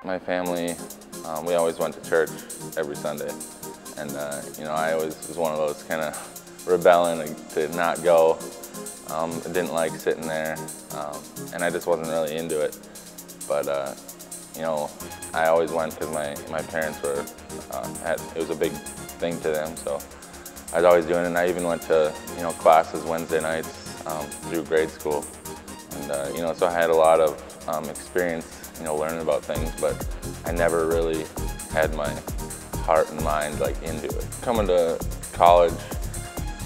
My family, we always went to church every Sunday. And, I always was one of those kind of rebelling to not go. I didn't like sitting there, and I just wasn't really into it. But, I always went because my parents were, it was a big thing to them, so I was always doing it. And I even went to, classes Wednesday nights through grade school. And, so I had a lot of experience, learning about things, but I never really had my heart and mind into it. Coming to college,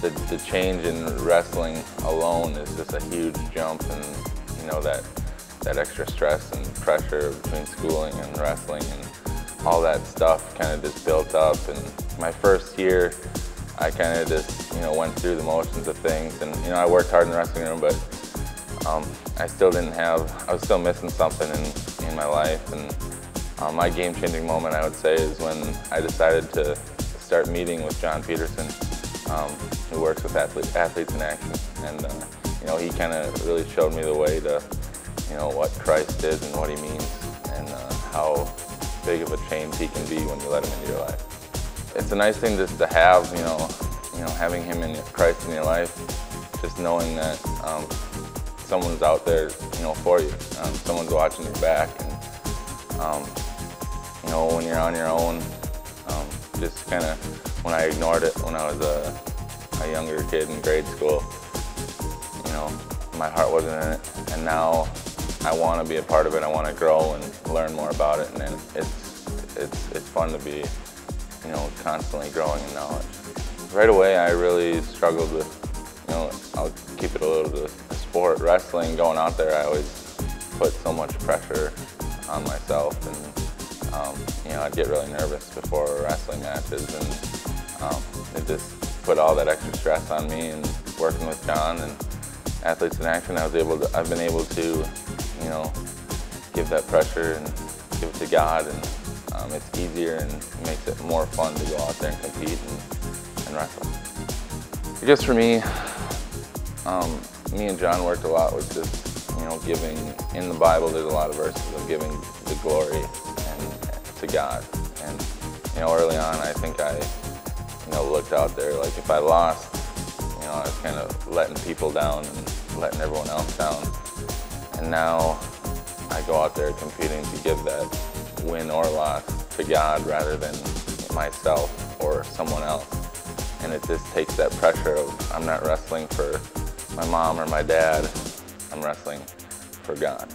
the change in wrestling alone is just a huge jump, and that extra stress and pressure between schooling and wrestling and all that stuff kind of just built up. And my first year, I kind of just went through the motions of things, and I worked hard in the wrestling room, but I was still missing something in my life. And my game-changing moment, I would say, is when I decided to start meeting with John Peterson, who works with Athletes in Action. And he kind of really showed me the way to what Christ is and what he means, and how big of a change he can be when you let him into your life. It's a nice thing just to have, having him in Christ in your life, just knowing that someone's out there, for you. Someone's watching your back, and when you're on your own, just kind of when I ignored it when I was a younger kid in grade school, my heart wasn't in it, and now I want to be a part of it. I want to grow and learn more about it, and it's fun to be, constantly growing in knowledge. Right away, I really struggled with, I'll keep it a little bit of sport. Wrestling, going out there, I always put so much pressure on myself, and I'd get really nervous before wrestling matches, and it just put all that extra stress on me. And working with John and Athletes in Action, I've been able to, give that pressure and give it to God, and it's easier and makes it more fun to go out there and compete and wrestle. I guess for me, me and John worked a lot with just, giving. In the Bible, there's a lot of verses of giving the glory to God. And, early on, I think I, looked out there, like if I lost, I was kind of letting people down and letting everyone else down. And now I go out there competing to give that win or loss to God rather than myself or someone else. And it just takes that pressure of, I'm not wrestling for my mom or my dad, I'm wrestling for God.